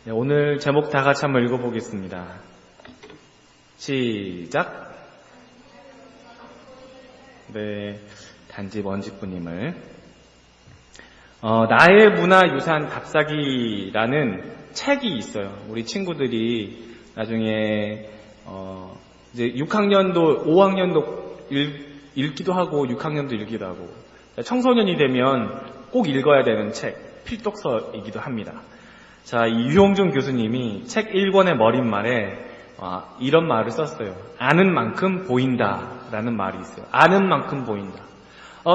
네, 오늘 제목 다 같이 한번 읽어보겠습니다. 시작. 네, 단지 먼지꾸님을 나의 문화유산 답사기라는 책이 있어요. 우리 친구들이 나중에 이제 6학년도, 5학년도 읽기도 하고 6학년도 읽기도 하고 청소년이 되면 꼭 읽어야 되는 책, 필독서이기도 합니다. 자, 이 유홍준 교수님이 책 1권의 머릿말에 이런 말을 썼어요. 아는 만큼 보인다라는 말이 있어요. 아는 만큼 보인다.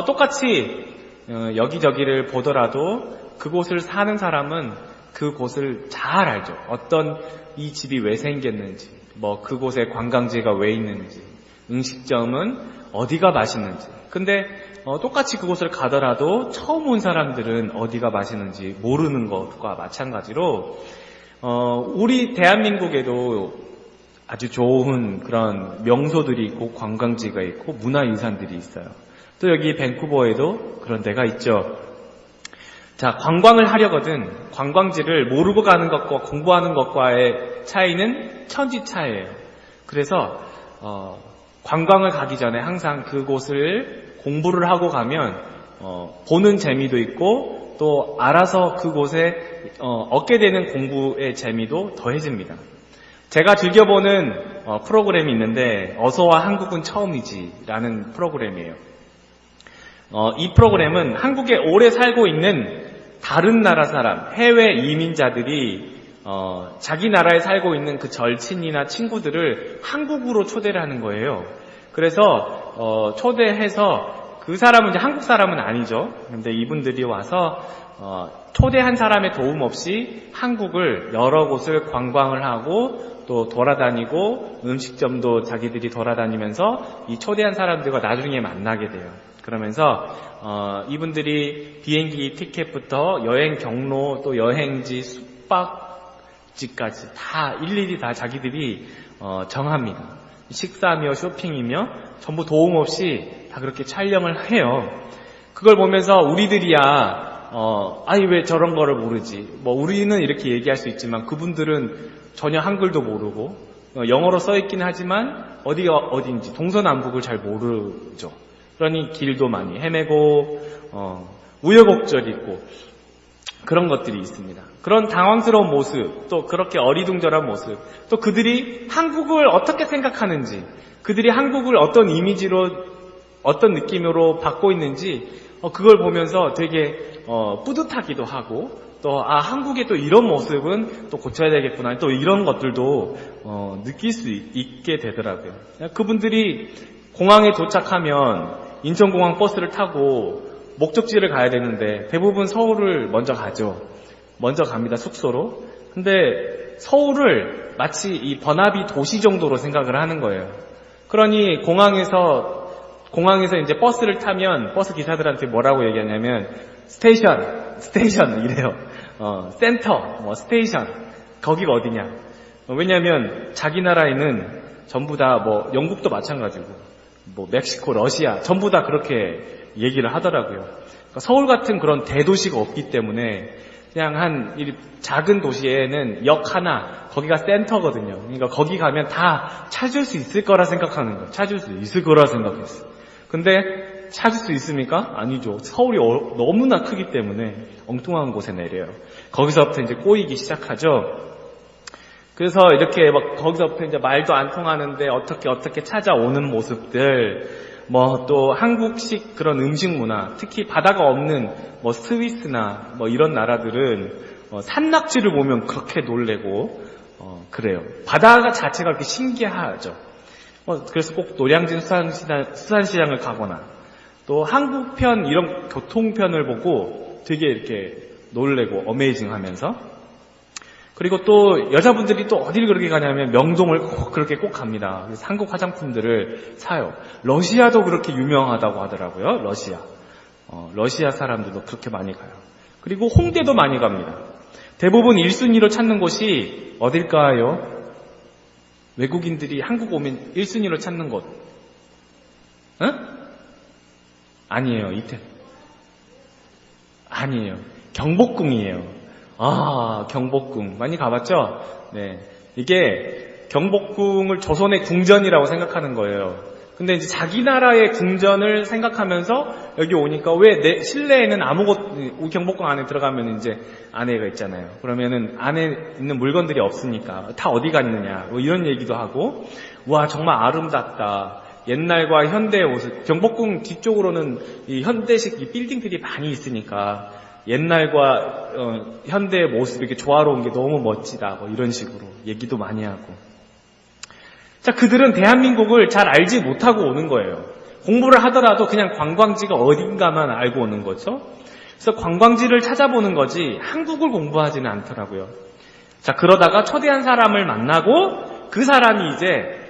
똑같이 여기저기를 보더라도 그곳을 사는 사람은 그곳을 잘 알죠. 어떤 이 집이 왜 생겼는지, 뭐 그곳에 관광지가 왜 있는지, 음식점은 어디가 맛있는지. 근데 똑같이 그곳을 가더라도 처음 온 사람들은 어디가 맛있는지 모르는 것과 마찬가지로 우리 대한민국에도 아주 좋은 그런 명소들이 있고 관광지가 있고 문화유산들이 있어요. 또 여기 밴쿠버에도 그런 데가 있죠. 자, 관광을 하려거든 관광지를 모르고 가는 것과 공부하는 것과의 차이는 천지차이예요. 그래서 관광을 가기 전에 항상 그곳을 공부를 하고 가면 보는 재미도 있고 또 알아서 그곳에 얻게 되는 공부의 재미도 더해집니다. 제가 즐겨보는 프로그램이 있는데 어서와 한국은 처음이지 라는 프로그램이에요. 이 프로그램은 한국에 오래 살고 있는 다른 나라 사람, 해외 이민자들이 자기 나라에 살고 있는 그 절친이나 친구들을 한국으로 초대를 하는 거예요. 그래서 초대해서 그 사람은 이제 한국 사람은 아니죠. 근데 이분들이 와서 초대한 사람의 도움 없이 한국을 여러 곳을 관광을 하고 또 돌아다니고 음식점도 자기들이 돌아다니면서 이 초대한 사람들과 나중에 만나게 돼요. 그러면서 이분들이 비행기 티켓부터 여행 경로 또 여행지 숙박지까지 다 일일이 다 자기들이 정합니다. 식사며 쇼핑이며 전부 도움 없이 다 그렇게 촬영을 해요. 그걸 보면서 우리들이야 아니 왜 저런 거를 모르지. 뭐 우리는 이렇게 얘기할 수 있지만 그분들은 전혀 한글도 모르고 영어로 써있긴 하지만 어디가 어딘지 동서남북을 잘 모르죠. 그러니 길도 많이 헤매고 우여곡절이 있고 그런 것들이 있습니다. 그런 당황스러운 모습, 또 그렇게 어리둥절한 모습, 또 그들이 한국을 어떻게 생각하는지, 그들이 한국을 어떤 이미지로, 어떤 느낌으로 받고 있는지 그걸 보면서 되게 뿌듯하기도 하고 또 한국의 또 이런 모습은 또 고쳐야 되겠구나, 또 이런 것들도 느낄 수 있게 되더라고요. 그분들이 공항에 도착하면 인천공항 버스를 타고 목적지를 가야 되는데 대부분 서울을 먼저 가죠. 먼저 갑니다, 숙소로. 근데 서울을 마치 이 번화비 도시 정도로 생각을 하는 거예요. 그러니 공항에서 이제 버스를 타면 버스 기사들한테 뭐라고 얘기하냐면 스테이션 이래요. 센터, 스테이션, 거기가 어디냐. 왜냐하면 자기 나라에는 전부 다 영국도 마찬가지고 멕시코, 러시아 전부 다 그렇게 얘기를 하더라고요. 그러니까 서울 같은 그런 대도시가 없기 때문에 그냥 한 작은 도시에는 역 하나, 거기가 센터거든요. 그러니까 거기 가면 다 찾을 수 있을 거라 생각하는 거예요. 찾을 수 있을 거라 생각했어요. 근데 찾을 수 있습니까? 아니죠. 서울이 너무나 크기 때문에 엉뚱한 곳에 내려요. 거기서부터 이제 꼬이기 시작하죠. 그래서 이렇게 거기서부터 이제 말도 안 통하는데 어떻게 찾아오는 모습들, 또 한국식 그런 음식 문화, 특히 바다가 없는 스위스나 이런 나라들은 산낙지를 보면 그렇게 놀래고 그래요. 바다가 자체가 그렇게 신기하죠. 그래서 꼭 노량진 수산시장을 가거나 또 한국편 이런 교통편을 보고 되게 이렇게 놀래고 어메이징하면서, 그리고 또 여자분들이 또 어디를 그렇게 가냐면 명동을 그렇게 꼭 갑니다. 그래서 한국 화장품들을 사요. 러시아도 그렇게 유명하다고 하더라고요. 러시아 사람들도 그렇게 많이 가요. 그리고 홍대도 많이 갑니다. 대부분 1순위로 찾는 곳이 어딜까요? 외국인들이 한국 오면 1순위로 찾는 곳. 아니에요. 아니에요. 경복궁이에요. 경복궁 많이 가봤죠? 네, 이게 경복궁을 조선의 궁전이라고 생각하는 거예요. 근데 이제 자기 나라의 궁전을 생각하면서 여기 오니까 왜 내 실내에는 경복궁 안에 들어가면 이제 안에가 있잖아요. 그러면은 안에 있는 물건들이 없으니까 다 어디 갔느냐 뭐 이런 얘기도 하고, 와 정말 아름답다. 옛날과 현대의 모습. 경복궁 뒤쪽으로는 이 현대식 이 빌딩들이 많이 있으니까 옛날과 현대의 모습이 이렇게 조화로운 게 너무 멋지다. 뭐 이런 식으로 얘기도 많이 하고. 자, 그들은 대한민국을 잘 알지 못하고 오는 거예요. 공부를 하더라도 그냥 관광지가 어딘가만 알고 오는 거죠. 그래서 관광지를 찾아보는 거지 한국을 공부하지는 않더라고요. 자, 그러다가 초대한 사람을 만나고 그 사람이 이제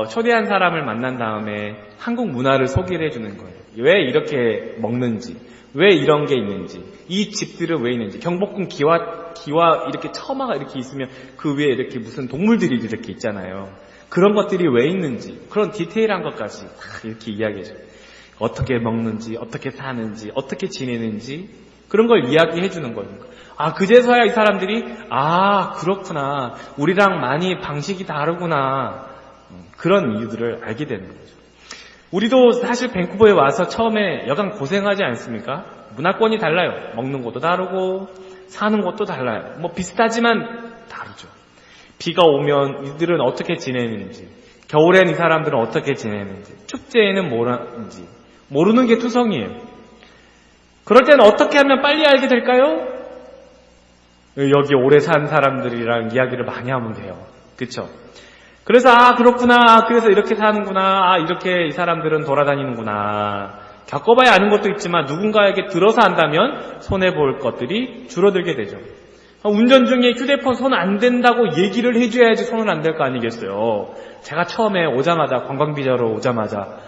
초대한 사람을 만난 다음에 한국 문화를 소개를 해주는 거예요. 왜 이렇게 먹는지, 왜 이런 게 있는지, 이 집들은 왜 있는지, 경복궁 기와 이렇게 처마가 이렇게 있으면 그 위에 이렇게 무슨 동물들이 이렇게 있잖아요. 그런 것들이 왜 있는지, 그런 디테일한 것까지 다 이렇게 이야기해줘요. 어떻게 먹는지, 어떻게 사는지, 어떻게 지내는지, 그런 걸 이야기해주는 거예요. 그제서야 이 사람들이, 그렇구나. 우리랑 많이 방식이 다르구나. 그런 이유들을 알게 되는 거죠. 우리도 사실 밴쿠버에 와서 처음에 여간 고생하지 않습니까? 문화권이 달라요. 먹는 것도 다르고, 사는 것도 달라요. 뭐 비슷하지만 다르죠. 비가 오면 이들은 어떻게 지내는지, 겨울엔 이 사람들은 어떻게 지내는지, 축제에는 뭐라는지 모르는 게 투성이에요. 그럴 때는 어떻게 하면 빨리 알게 될까요? 여기 오래 산 사람들이랑 이야기를 많이 하면 돼요. 그렇죠? 그래서 그렇구나, 그래서 이렇게 사는구나, 이렇게 이 사람들은 돌아다니는구나. 겪어봐야 아는 것도 있지만 누군가에게 들어서 한다면 손해볼 것들이 줄어들게 되죠. 운전 중에 휴대폰 손 안 된다고 얘기를 해줘야지 손은 안 될 거 아니겠어요. 제가 처음에 오자마자, 관광비자로 오자마자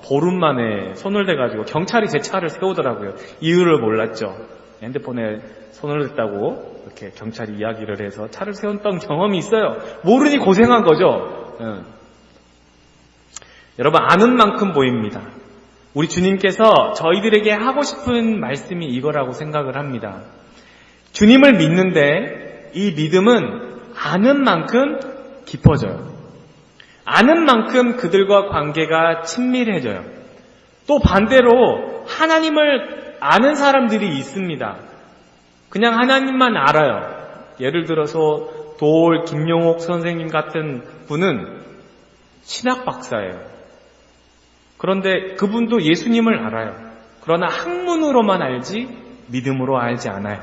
보름 만에 손을 대가지고 경찰이 제 차를 세우더라고요. 이유를 몰랐죠. 핸드폰에 손을 댔다고 이렇게 경찰이 이야기를 해서 차를 세웠던 경험이 있어요. 모르니 고생한 거죠. 여러분, 아는 만큼 보입니다. 우리 주님께서 저희들에게 하고 싶은 말씀이 이거라고 생각을 합니다. 주님을 믿는데 이 믿음은 아는 만큼 깊어져요. 아는 만큼 그들과 관계가 친밀해져요. 또 반대로 하나님을 아는 사람들이 있습니다. 그냥 하나님만 알아요. 예를 들어서 김용옥 선생님 같은 분은 신학 박사예요. 그런데 그분도 예수님을 알아요. 그러나 학문으로만 알지 믿음으로 알지 않아요.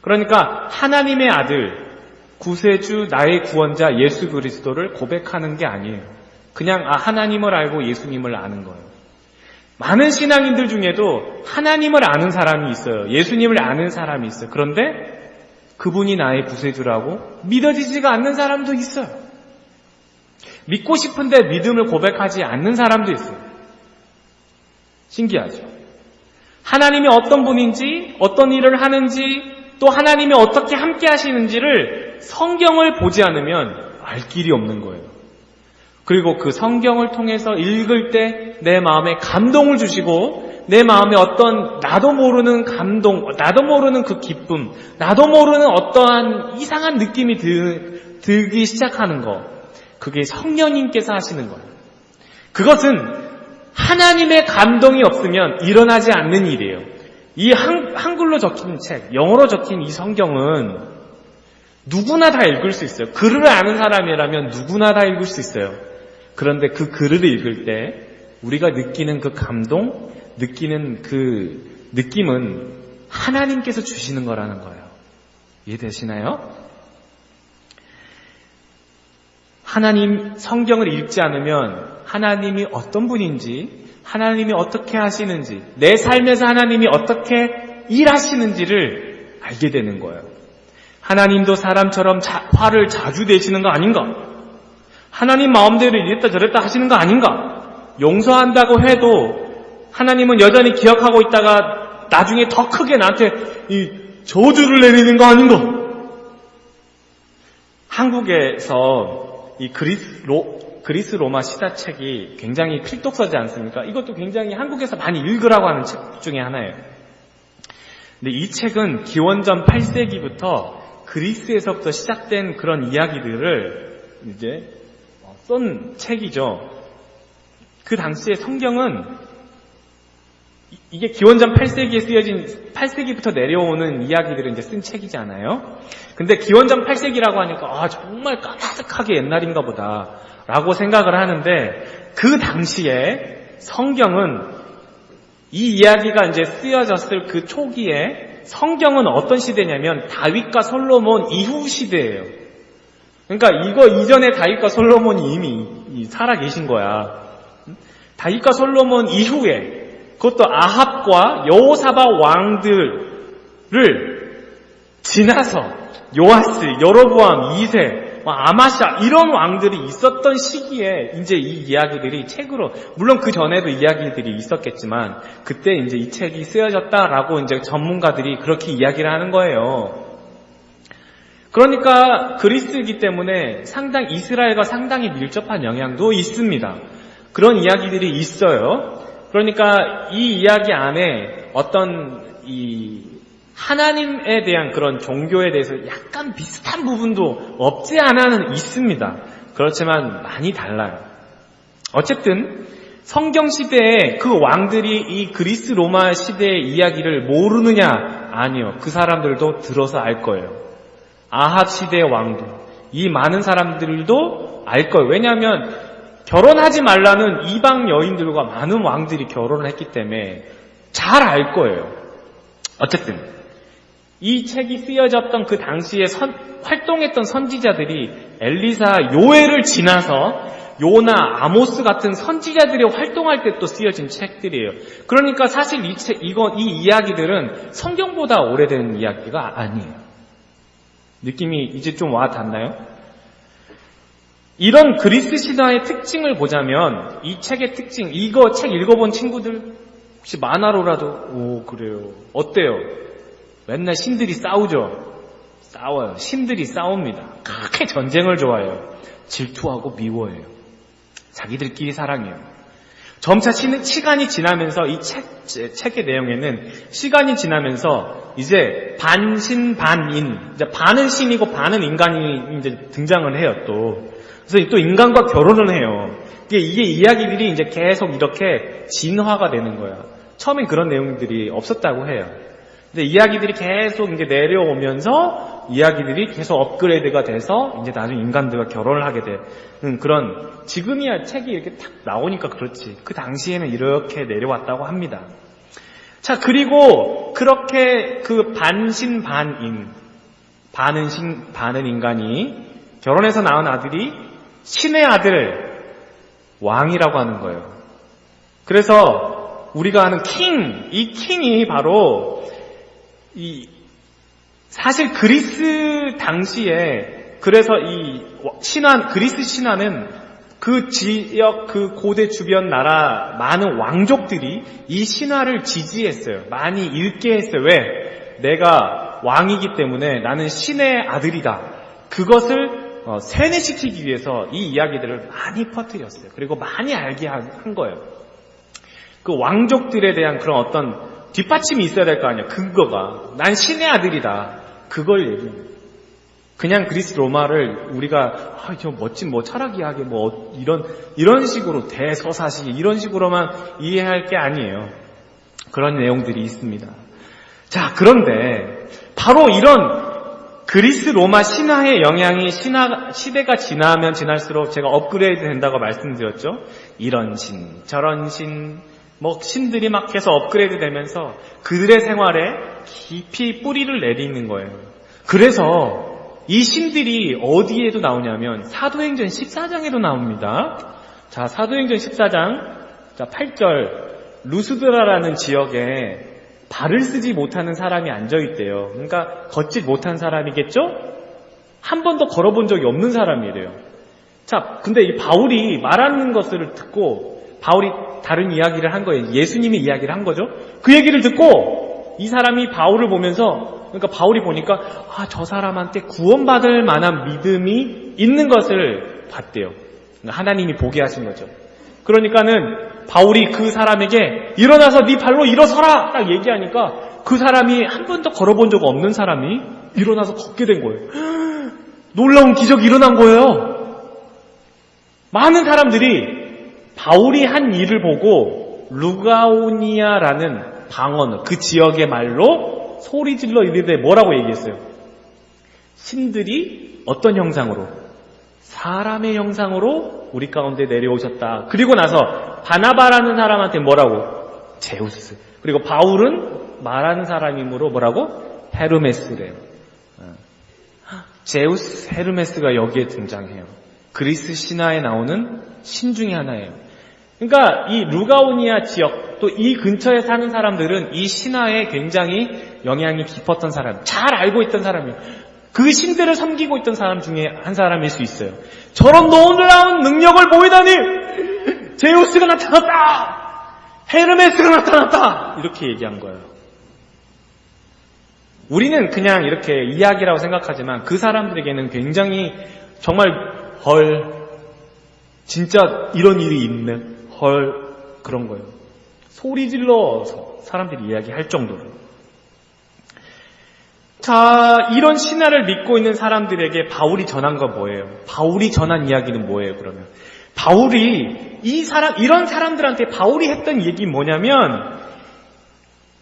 그러니까 하나님의 아들, 구세주, 나의 구원자 예수 그리스도를 고백하는 게 아니에요. 그냥 하나님을 알고 예수님을 아는 거예요. 많은 신앙인들 중에도 하나님을 아는 사람이 있어요. 예수님을 아는 사람이 있어요. 그런데 그분이 나의 구세주라고 믿어지지가 않는 사람도 있어요. 믿고 싶은데 믿음을 고백하지 않는 사람도 있어요. 신기하죠? 하나님이 어떤 분인지, 어떤 일을 하는지, 또 하나님이 어떻게 함께 하시는지를 성경을 보지 않으면 알 길이 없는 거예요. 그리고 그 성경을 통해서 읽을 때 내 마음에 감동을 주시고 내 마음에 어떤 나도 모르는 감동, 나도 모르는 그 기쁨, 나도 모르는 어떠한 이상한 느낌이 들기 시작하는 거, 그게 성령님께서 하시는 거예요. 그것은 하나님의 감동이 없으면 일어나지 않는 일이에요. 이 한글로 적힌 책, 영어로 적힌 이 성경은 누구나 다 읽을 수 있어요. 글을 아는 사람이라면 누구나 다 읽을 수 있어요. 그런데 그 글을 읽을 때 우리가 느끼는 그 감동, 느끼는 그 느낌은 하나님께서 주시는 거라는 거예요. 이해되시나요? 하나님 성경을 읽지 않으면 하나님이 어떤 분인지, 하나님이 어떻게 하시는지, 내 삶에서 하나님이 어떻게 일하시는지를 알게 되는 거예요. 하나님도 사람처럼 화를 자주 내시는 거 아닌가? 하나님 마음대로 이랬다 저랬다 하시는 거 아닌가? 용서한다고 해도 하나님은 여전히 기억하고 있다가 나중에 더 크게 나한테 이 저주를 내리는 거 아닌가? 한국에서 이 그리스 로마 시사책이 굉장히 필독서지 않습니까? 이것도 굉장히 한국에서 많이 읽으라고 하는 책 중에 하나예요. 근데 이 책은 기원전 8세기부터 그리스에서부터 시작된 그런 이야기들을 이제 쓴 책이죠. 그 당시에 성경은 이게 기원전 8세기에 쓰여진 8세기부터 내려오는 이야기들을 이제 쓴 책이잖아요. 근데 기원전 8세기라고 하니까 정말 까마득하게 옛날인가 보다라고 생각을 하는데 그 당시에 성경은 이 이야기가 이제 쓰여졌을 그 초기에 성경은 어떤 시대냐면 다윗과 솔로몬 이후 시대예요. 그러니까 이거 이전에 다윗과 솔로몬이 이미 살아 계신 거야. 다윗과 솔로몬 이후에 그것도 아합과 여호사밧 왕들을 지나서 요아스, 여로보암, 이세, 아마샤 이런 왕들이 있었던 시기에 이제 이 이야기들이 책으로, 물론 그 전에도 이야기들이 있었겠지만 그때 이제 이 책이 쓰여졌다라고 이제 전문가들이 그렇게 이야기를 하는 거예요. 그러니까 그리스이기 때문에 상당히 이스라엘과 상당히 밀접한 영향도 있습니다. 그런 이야기들이 있어요. 그러니까 이 이야기 안에 어떤 이 하나님에 대한 그런 종교에 대해서 약간 비슷한 부분도 없지 않아는 있습니다. 그렇지만 많이 달라요. 어쨌든 성경 시대에 그 왕들이 이 그리스 로마 시대의 이야기를 모르느냐? 아니요. 그 사람들도 들어서 알 거예요. 아합 시대의 왕도, 이 많은 사람들도 알 거예요. 왜냐하면 결혼하지 말라는 이방 여인들과 많은 왕들이 결혼을 했기 때문에 잘 알 거예요. 어쨌든 이 책이 쓰여졌던 그 당시에 활동했던 선지자들이 엘리사, 요엘을 지나서 요나, 아모스 같은 선지자들이 활동할 때 또 쓰여진 책들이에요. 그러니까 사실 이 이야기들은 성경보다 오래된 이야기가 아니에요. 느낌이 이제 좀 와 닿나요? 이런 그리스 신화의 특징을 보자면 이 책의 특징, 이거 책 읽어본 친구들 혹시 만화로라도 그래요. 어때요? 맨날 신들이 싸우죠. 싸워요. 신들이 싸웁니다. 그렇게 전쟁을 좋아해요. 질투하고 미워해요. 자기들끼리 사랑해요. 점차 시간이 지나면서 이 책의 내용에는 시간이 지나면서 이제 반신 반인, 이제 반은 신이고 반은 인간이 이제 등장을 해요. 그래서 또 인간과 결혼을 해요. 이게 이야기들이 이제 계속 이렇게 진화가 되는 거야. 처음엔 그런 내용들이 없었다고 해요. 근데 이야기들이 계속 이제 내려오면서 이야기들이 계속 업그레이드가 돼서 이제 나중에 인간들과 결혼을 하게 되는 그런, 지금이야 책이 이렇게 탁 나오니까 그렇지. 그 당시에는 이렇게 내려왔다고 합니다. 자, 그리고 그렇게 그 반신 반인, 반은 신, 반은 인간이 결혼해서 낳은 아들이 신의 아들, 왕이라고 하는 거예요. 그래서 우리가 아는 이 킹이 바로 사실 그리스 당시에, 그래서 그리스 신화는 그 지역, 그 고대 주변 나라 많은 왕족들이 이 신화를 지지했어요. 많이 읽게 했어요. 왜? 내가 왕이기 때문에 나는 신의 아들이다. 그것을 세뇌시키기 위해서 이 이야기들을 많이 퍼뜨렸어요. 그리고 많이 알게 한 거예요. 그 왕족들에 대한 그런 어떤 뒷받침이 있어야 될 거 아니야. 근거가. 난 신의 아들이다. 그걸 얘기해요. 그냥 그리스 로마를 우리가 저 멋진 철학 이야기 이런 식으로 대서사시 이런 식으로만 이해할 게 아니에요. 그런 내용들이 있습니다. 자, 그런데 바로 이런 그리스 로마 신화의 영향이 시대가 지나면 지날수록 제가 업그레이드 된다고 말씀드렸죠. 이런 신, 저런 신, 신들이 막 계속 업그레이드 되면서 그들의 생활에 깊이 뿌리를 내리는 거예요. 그래서 이 신들이 어디에도 나오냐면 사도행전 14장에도 나옵니다. 자, 사도행전 14장 8절, 루스드라라는 지역에 발을 쓰지 못하는 사람이 앉아있대요. 그러니까 걷지 못한 사람이겠죠? 한 번도 걸어본 적이 없는 사람이래요. 자, 근데 이 바울이 말하는 것을 듣고 바울이 다른 이야기를 한 거예요. 예수님이 이야기를 한 거죠. 그 얘기를 듣고 이 사람이 바울을 보면서, 그러니까 바울이 보니까 저 사람한테 구원받을 만한 믿음이 있는 것을 봤대요. 하나님이 보게 하신 거죠. 그러니까는 바울이 그 사람에게 일어나서 네 발로 일어서라 딱 얘기하니까 그 사람이 한 번도 걸어본 적 없는 사람이 일어나서 걷게 된 거예요. 놀라운 기적이 일어난 거예요. 많은 사람들이 바울이 한 일을 보고 루가오니아라는 방언, 그 지역의 말로 소리질러 이르되 뭐라고 얘기했어요? 신들이 어떤 형상으로? 사람의 형상으로 우리 가운데 내려오셨다. 그리고 나서 바나바라는 사람한테 뭐라고? 제우스. 그리고 바울은 말하는 사람이므로 뭐라고? 헤르메스래요. 제우스, 헤르메스가 여기에 등장해요. 그리스 신화에 나오는 신 중에 하나예요. 그러니까 이 루가오니아 지역, 또 이 근처에 사는 사람들은 이 신화에 굉장히 영향이 깊었던 사람, 잘 알고 있던 사람이에요. 그 신들을 섬기고 있던 사람 중에 한 사람일 수 있어요. 저런 놀라운 능력을 보이다니! 제우스가 나타났다! 헤르메스가 나타났다! 이렇게 얘기한 거예요. 우리는 그냥 이렇게 이야기라고 생각하지만 그 사람들에게는 굉장히 정말 헐, 진짜 이런 일이 있네, 헐, 그런 거예요. 소리 질러서 사람들이 이야기할 정도로. 자, 이런 신화를 믿고 있는 사람들에게 바울이 전한 건 뭐예요? 바울이 전한 이야기는 뭐예요, 그러면? 바울이 이런 사람들한테 바울이 했던 얘기 뭐냐면,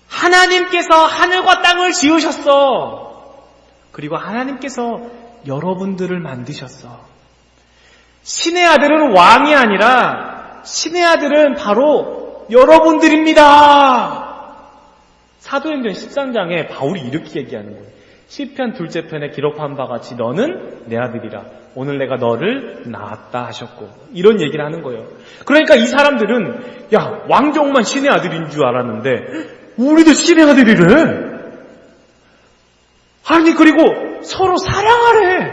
하나님께서 하늘과 땅을 지으셨어. 그리고 하나님께서 여러분들을 만드셨어. 신의 아들은 왕이 아니라 신의 아들은 바로 여러분들입니다. 사도행전 13장에 바울이 이렇게 얘기하는 거예요. 시편 2째 편에 기록한 바 같이 너는 내 아들이라. 오늘 내가 너를 낳았다 하셨고. 이런 얘기를 하는 거예요. 그러니까 이 사람들은 야, 왕족만 신의 아들인 줄 알았는데 우리도 신의 아들이래. 아니, 그리고 서로 사랑하래.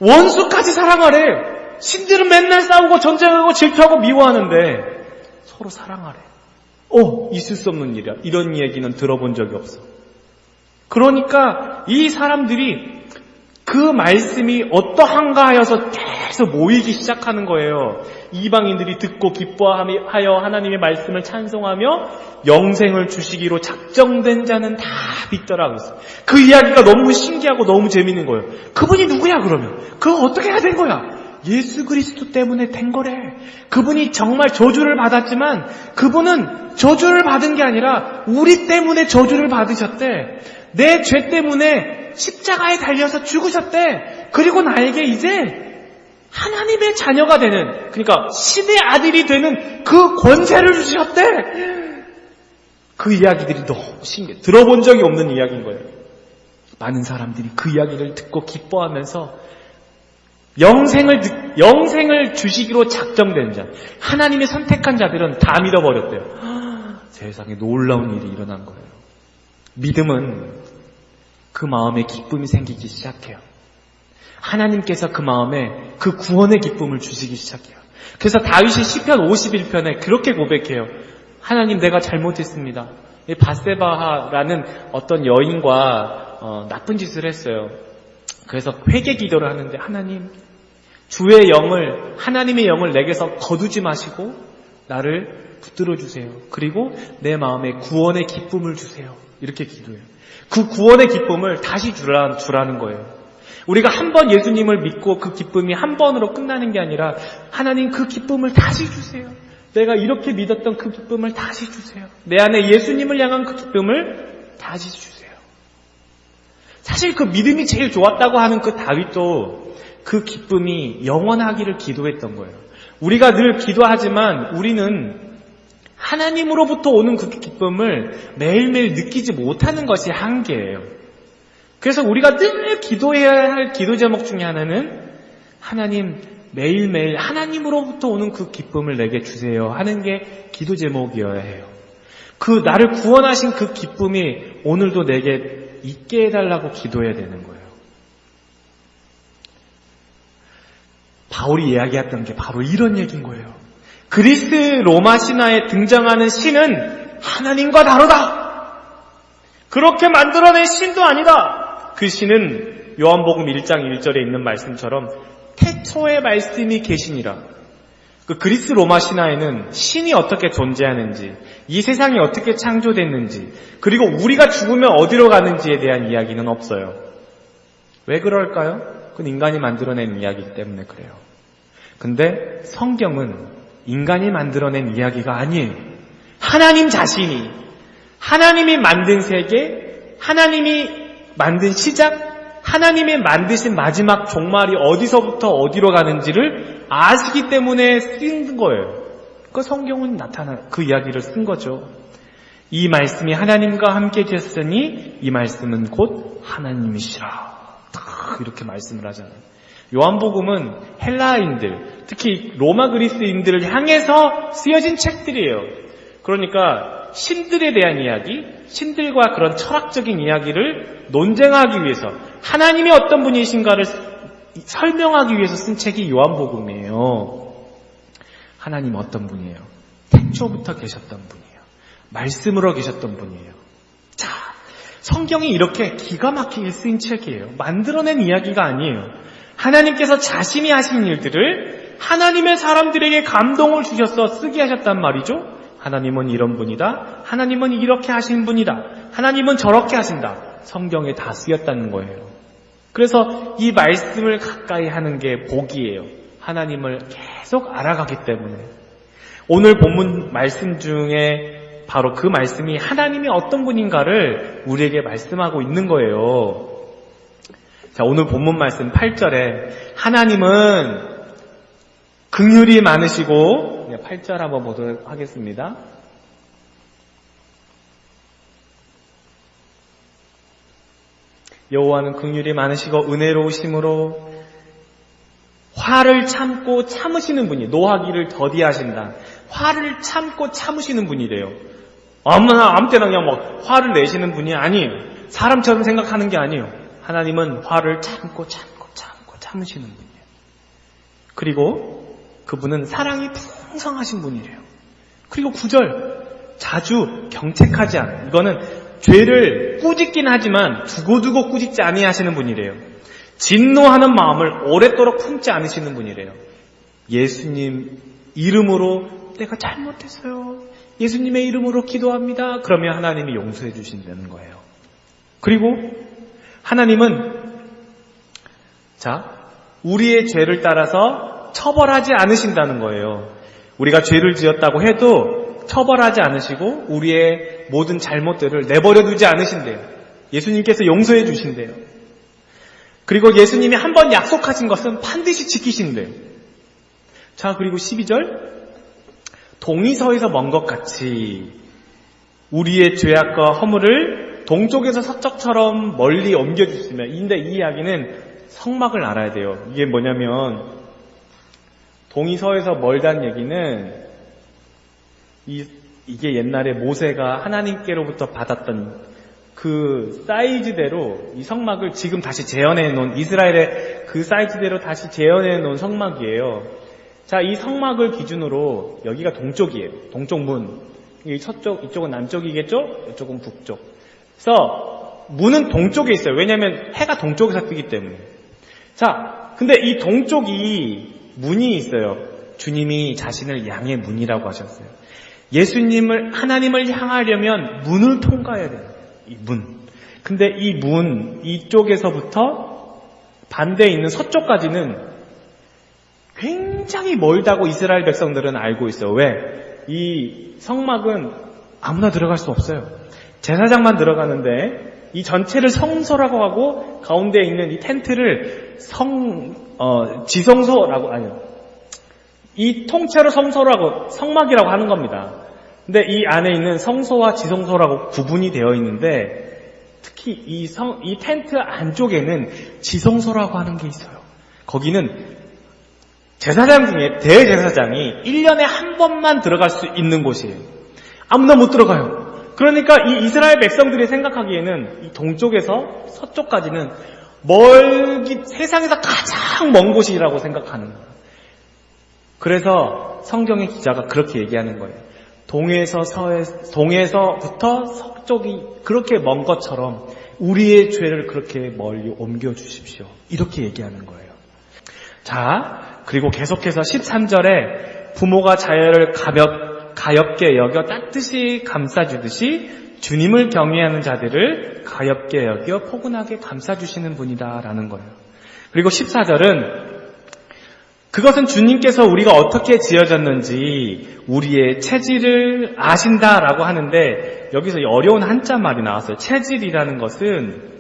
원수까지 사랑하래. 신들은 맨날 싸우고 전쟁하고 질투하고 미워하는데 서로 사랑하래. 있을 수 없는 일이야. 이런 얘기는 들어본 적이 없어. 그러니까 이 사람들이 그 말씀이 어떠한가 하여서 계속 모이기 시작하는 거예요. 이방인들이 듣고 기뻐하여 하나님의 말씀을 찬송하며 영생을 주시기로 작정된 자는 다 믿더라고 했어요. 그 이야기가 너무 신기하고 너무 재밌는 거예요. 그분이 누구야 그러면? 그거 어떻게 해야 된 거야? 예수 그리스도 때문에 된 거래. 그분이 정말 저주를 받았지만 그분은 저주를 받은 게 아니라 우리 때문에 저주를 받으셨대. 내 죄 때문에 십자가에 달려서 죽으셨대. 그리고 나에게 이제 하나님의 자녀가 되는, 그러니까 신의 아들이 되는 그 권세를 주셨대. 그 이야기들이 너무 신기해. 들어본 적이 없는 이야기인 거예요. 많은 사람들이 그 이야기를 듣고 기뻐하면서 영생을 주시기로 작정된 자, 하나님의 선택한 자들은 다 믿어버렸대요. 세상에 놀라운 일이 일어난 거예요. 믿음은 그 마음에 기쁨이 생기기 시작해요. 하나님께서 그 마음에 그 구원의 기쁨을 주시기 시작해요. 그래서 다윗이 시편 51편에 그렇게 고백해요. 하나님, 내가 잘못했습니다. 바세바라는 어떤 여인과 나쁜 짓을 했어요. 그래서 회개 기도를 하는데, 하나님, 주의 영을, 하나님의 영을 내게서 거두지 마시고 나를 붙들어 주세요. 그리고 내 마음에 구원의 기쁨을 주세요. 이렇게 기도해요. 그 구원의 기쁨을 다시 주라는 거예요. 우리가 한 번 예수님을 믿고 그 기쁨이 한 번으로 끝나는 게 아니라, 하나님 그 기쁨을 다시 주세요. 내가 이렇게 믿었던 그 기쁨을 다시 주세요. 내 안에 예수님을 향한 그 기쁨을 다시 주세요. 사실 그 믿음이 제일 좋았다고 하는 그 다윗도 그 기쁨이 영원하기를 기도했던 거예요. 우리가 늘 기도하지만 우리는 하나님으로부터 오는 그 기쁨을 매일매일 느끼지 못하는 것이 한계예요. 그래서 우리가 늘 기도해야 할 기도 제목 중에 하나는, 하나님, 매일매일 하나님으로부터 오는 그 기쁨을 내게 주세요 하는 게 기도 제목이어야 해요. 그 나를 구원하신 그 기쁨이 오늘도 내게 있게 해달라고 기도해야 되는 거예요. 바울이 이야기했던 게 바로 이런 얘기인 거예요. 그리스 로마 신화에 등장하는 신은 하나님과 다르다. 그렇게 만들어낸 신도 아니다. 그 신은 요한복음 1장 1절에 있는 말씀처럼 태초의 말씀이 계시니라. 그 그리스 로마 신화에는 신이 어떻게 존재하는지, 이 세상이 어떻게 창조됐는지, 그리고 우리가 죽으면 어디로 가는지에 대한 이야기는 없어요. 왜 그럴까요? 그건 인간이 만들어낸 이야기이기 때문에 그래요. 근데 성경은 인간이 만들어낸 이야기가 아니에요. 하나님 자신이, 하나님이 만든 세계, 하나님이 만든 시작, 하나님이 만드신 마지막 종말이 어디서부터 어디로 가는지를 아시기 때문에 쓴 거예요. 그 성경은 그 이야기를 쓴 거죠. 이 말씀이 하나님과 함께 계셨으니 이 말씀은 곧 하나님이시라. 이렇게 말씀을 하잖아요. 요한복음은 헬라인들, 특히 로마 그리스인들을 향해서 쓰여진 책들이에요. 그러니까 신들에 대한 이야기, 신들과 그런 철학적인 이야기를 논쟁하기 위해서, 하나님이 어떤 분이신가를 설명하기 위해서 쓴 책이 요한복음이에요. 하나님 어떤 분이에요? 태초부터 계셨던 분이에요. 말씀으로 계셨던 분이에요. 자, 성경이 이렇게 기가 막히게 쓰인 책이에요. 만들어낸 이야기가 아니에요. 하나님께서 자신이 하신 일들을 하나님의 사람들에게 감동을 주셔서 쓰게 하셨단 말이죠. 하나님은 이런 분이다. 하나님은 이렇게 하신 분이다. 하나님은 저렇게 하신다. 성경에 다 쓰였다는 거예요. 그래서 이 말씀을 가까이 하는 게 복이에요. 하나님을 계속 알아가기 때문에. 오늘 본문 말씀 중에 바로 그 말씀이 하나님이 어떤 분인가를 우리에게 말씀하고 있는 거예요. 자, 오늘 본문 말씀 8절에 하나님은 긍휼이 많으시고, 8절 한번 보도록 하겠습니다. 여호와는 긍휼이 많으시고 은혜로우심으로 화를 참고 참으시는 분이, 노하기를 더디하신다. 화를 참고 참으시는 분이래요. 아무 때나 그냥 막 화를 내시는 분이 아니에요. 사람처럼 생각하는 게 아니에요. 하나님은 화를 참고 참으시는 분이에요. 그리고 그분은 사랑이 풍성하신 분이래요. 그리고 9절, 자주 경책하지 않아. 이거는 죄를 꾸짖긴 하지만 두고두고 꾸짖지 아니하시는 분이래요. 진노하는 마음을 오랫도록 품지 않으시는 분이래요. 예수님 이름으로 내가 잘못했어요. 예수님의 이름으로 기도합니다. 그러면 하나님이 용서해 주신다는 거예요. 그리고 하나님은 우리의 죄를 따라서 처벌하지 않으신다는 거예요. 우리가 죄를 지었다고 해도 처벌하지 않으시고 우리의 모든 잘못들을 내버려 두지 않으신대요. 예수님께서 용서해 주신대요. 그리고 예수님이 한번 약속하신 것은 반드시 지키신대요. 자, 그리고 12절, 동이서에서 먼 것 같이 우리의 죄악과 허물을 동쪽에서 서쪽처럼 멀리 옮겨주시면. 근데 이 이야기는 성막을 알아야 돼요. 이게 뭐냐면 동이서에서 멀다는 얘기는 이게 옛날에 모세가 하나님께로부터 받았던 그 사이즈대로 이 성막을 지금 다시 재현해 놓은, 이스라엘의 그 사이즈대로 다시 재현해 놓은 성막이에요. 자, 이 성막을 기준으로 여기가 동쪽이에요. 동쪽문. 이 서쪽, 이쪽은 남쪽이겠죠? 이쪽은 북쪽. 그래서 문은 동쪽에 있어요. 왜냐하면 해가 동쪽에서 뜨기 때문에. 자, 근데 이 동쪽이 문이 있어요. 주님이 자신을 양의 문이라고 하셨어요. 예수님을, 하나님을 향하려면 문을 통과해야 돼요. 이 문. 근데 이 문, 이쪽에서부터 반대에 있는 서쪽까지는 굉장히 멀다고 이스라엘 백성들은 알고 있어요. 왜? 이 성막은 아무나 들어갈 수 없어요. 제사장만 들어가는데 이 전체를 성소라고 하고 가운데에 있는 이 텐트를 지성소라고, 아니요. 이 통째로 성막이라고 하는 겁니다. 근데 이 안에 있는 성소와 지성소라고 구분이 되어 있는데 특히 이 텐트 안쪽에는 지성소라고 하는 게 있어요. 거기는 제사장 중에 대제사장이 1년에 한 번만 들어갈 수 있는 곳이에요. 아무나 못 들어가요. 그러니까 이 이스라엘 백성들이 생각하기에는 이 동쪽에서 서쪽까지는 세상에서 가장 먼 곳이라고 생각하는 거예요. 그래서 성경의 기자가 그렇게 얘기하는 거예요. 동에서부터 서쪽이 그렇게 먼 것처럼 우리의 죄를 그렇게 멀리 옮겨주십시오. 이렇게 얘기하는 거예요. 자, 그리고 계속해서 13절에 부모가 자녀를 가엽게 여겨 따뜻이 감싸주듯이 주님을 경외하는 자들을 가엽게 여겨 포근하게 감싸주시는 분이다라는 거예요. 그리고 14절은 그것은 주님께서 우리가 어떻게 지어졌는지 우리의 체질을 아신다라고 하는데 여기서 어려운 한자 말이 나왔어요. 체질이라는 것은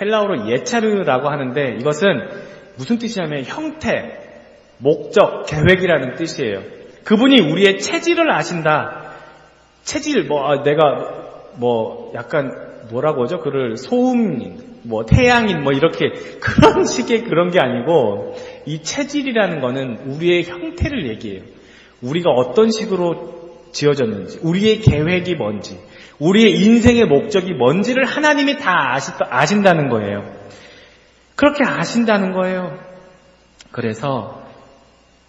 헬라어로 예차르라고 하는데 이것은 무슨 뜻이냐면 형태, 목적, 계획이라는 뜻이에요. 그분이 우리의 체질을 아신다. 체질, 내가 약간 뭐라고 하죠? 그를 소음인, 태양인, 이렇게 그런 식의 그런 게 아니고 이 체질이라는 거는 우리의 형태를 얘기해요. 우리가 어떤 식으로 지어졌는지, 우리의 계획이 뭔지, 우리의 인생의 목적이 뭔지를 하나님이 다 아신다는 거예요. 그렇게 아신다는 거예요. 그래서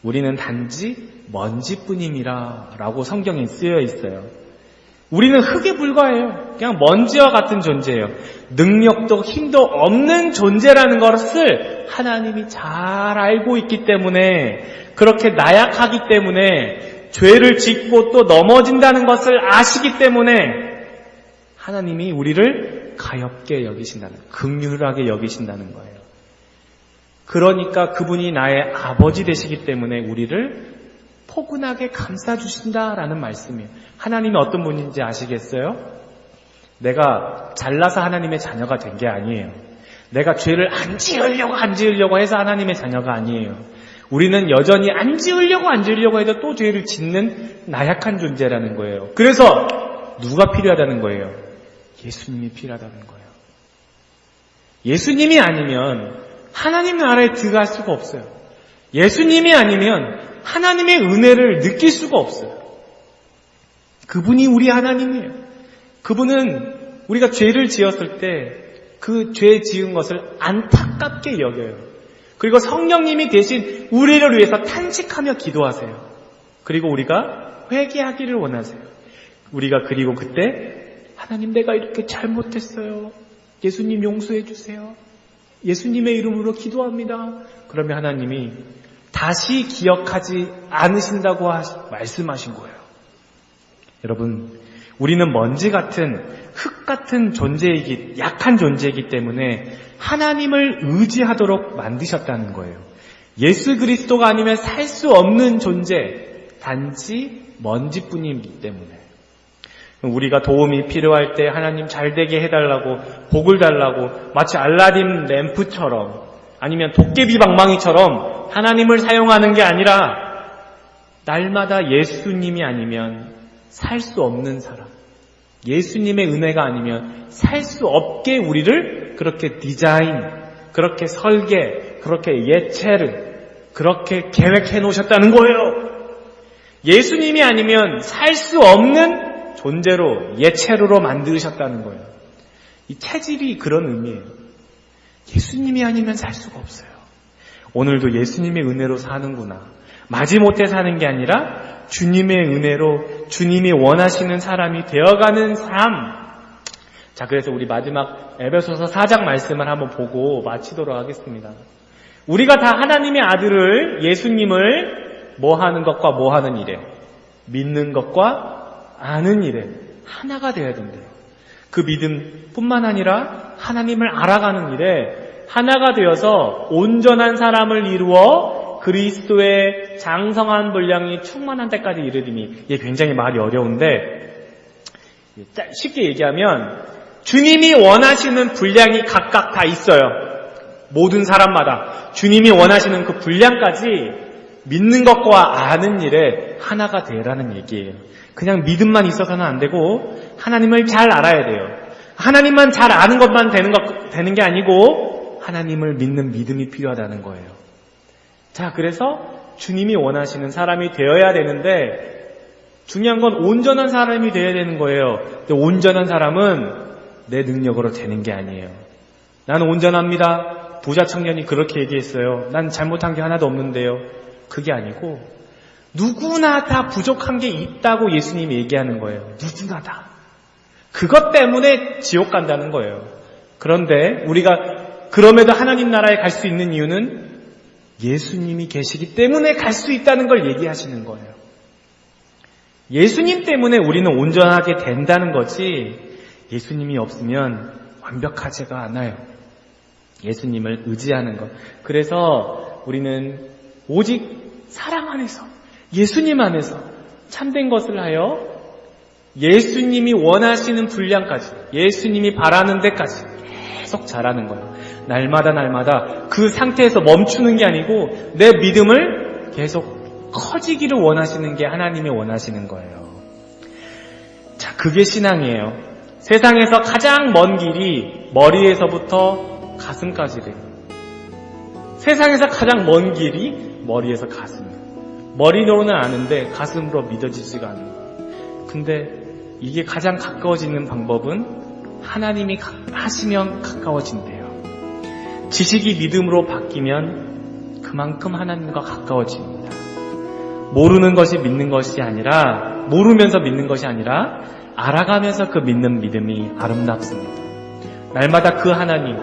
우리는 단지 먼지뿐임이라 라고 성경에 쓰여 있어요. 우리는 흙에 불과해요. 그냥 먼지와 같은 존재예요. 능력도 힘도 없는 존재라는 것을 하나님이 잘 알고 있기 때문에 그렇게 나약하기 때문에 죄를 짓고 또 넘어진다는 것을 아시기 때문에 하나님이 우리를 가엽게 여기신다는, 긍휼하게 여기신다는 거예요. 그러니까 그분이 나의 아버지 되시기 때문에 우리를 포근하게 감싸주신다라는 말씀이에요. 하나님이 어떤 분인지 아시겠어요? 내가 잘나서 하나님의 자녀가 된 게 아니에요. 내가 죄를 안 지으려고 해서 하나님의 자녀가 아니에요. 우리는 여전히 안 지으려고 해도 또 죄를 짓는 나약한 존재라는 거예요. 그래서 누가 필요하다는 거예요? 예수님이 필요하다는 거예요. 예수님이 아니면 하나님 나라에 들어갈 수가 없어요. 예수님이 아니면 하나님의 은혜를 느낄 수가 없어요. 그분이 우리 하나님이에요. 그분은 우리가 죄를 지었을 때 그 죄 지은 것을 안타깝게 여겨요. 그리고 성령님이 대신 우리를 위해서 탄식하며 기도하세요. 그리고 우리가 회개하기를 원하세요. 우리가 그리고 그때 하나님 내가 이렇게 잘못했어요. 예수님 용서해 주세요. 예수님의 이름으로 기도합니다. 그러면 하나님이 다시 기억하지 않으신다고 말씀하신 거예요. 여러분, 우리는 먼지 같은 흙 같은 약한 존재이기 때문에 하나님을 의지하도록 만드셨다는 거예요. 예수 그리스도가 아니면 살 수 없는 존재, 단지 먼지뿐이기 때문에. 우리가 도움이 필요할 때 하나님 잘되게 해달라고, 복을 달라고, 마치 알라딘 램프처럼 아니면 도깨비 방망이처럼 하나님을 사용하는 게 아니라 날마다 예수님이 아니면 살 수 없는 사람, 예수님의 은혜가 아니면 살 수 없게 우리를 그렇게 디자인, 그렇게 설계, 그렇게 예체를 그렇게 계획해 놓으셨다는 거예요. 예수님이 아니면 살 수 없는 존재로, 예체로로 만드셨다는 거예요. 이 체질이 그런 의미예요. 예수님이 아니면 살 수가 없어요. 오늘도 예수님의 은혜로 사는구나. 마지못해 사는 게 아니라 주님의 은혜로 주님이 원하시는 사람이 되어가는 삶. 자, 그래서 우리 마지막 에베소서 4장 말씀을 한번 보고 마치도록 하겠습니다. 우리가 다 하나님의 아들을, 예수님을 뭐 하는 것과 뭐 하는 일에, 믿는 것과 아는 일에 하나가 되어야 된대요. 그 믿음뿐만 아니라 하나님을 알아가는 일에 하나가 되어서 온전한 사람을 이루어 그리스도의 장성한 분량이 충만한 때까지 이르리니. 이게 굉장히 말이 어려운데 쉽게 얘기하면 주님이 원하시는 분량이 각각 다 있어요. 모든 사람마다 주님이 원하시는 그 분량까지 믿는 것과 아는 일에 하나가 되라는 얘기예요. 그냥 믿음만 있어서는 안 되고 하나님을 잘 알아야 돼요. 하나님만 잘 아는 것만 되는 게 아니고 하나님을 믿는 믿음이 필요하다는 거예요. 자, 그래서 주님이 원하시는 사람이 되어야 되는데 중요한 건 온전한 사람이 되어야 되는 거예요. 근데 온전한 사람은 내 능력으로 되는 게 아니에요. 나는 온전합니다. 부자 청년이 그렇게 얘기했어요. 난 잘못한 게 하나도 없는데요. 그게 아니고 누구나 다 부족한 게 있다고 예수님이 얘기하는 거예요. 누구나 다. 그것 때문에 지옥 간다는 거예요. 그런데 우리가 그럼에도 하나님 나라에 갈 수 있는 이유는 예수님이 계시기 때문에 갈 수 있다는 걸 얘기하시는 거예요. 예수님 때문에 우리는 온전하게 된다는 거지, 예수님이 없으면 완벽하지가 않아요. 예수님을 의지하는 것. 그래서 우리는 오직 사랑 안에서, 예수님 안에서 참된 것을 하여 예수님이 원하시는 분량까지, 예수님이 바라는 데까지 계속 자라는 거예요. 날마다 그 상태에서 멈추는 게 아니고 내 믿음을 계속 커지기를 원하시는 게 하나님이 원하시는 거예요. 자, 그게 신앙이에요. 세상에서 가장 먼 길이 머리에서부터 가슴까지래요. 세상에서 가장 먼 길이 머리에서 가슴이에요. 머리로는 아는데 가슴으로 믿어지지가 않는 거예요. 근데 이게 가장 가까워지는 방법은 하나님이 하시면 가까워진대요. 지식이 믿음으로 바뀌면 그만큼 하나님과 가까워집니다. 모르는 것이 믿는 것이 아니라, 모르면서 믿는 것이 아니라 알아가면서 그 믿는 믿음이 아름답습니다. 날마다 그 하나님,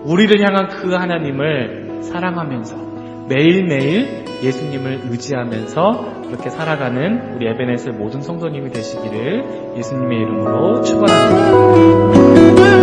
우리를 향한 그 하나님을 사랑하면서 매일매일 예수님을 의지하면서 그렇게 살아가는 우리 에베네셀 모든 성도님이 되시기를 예수님의 이름으로 축원합니다.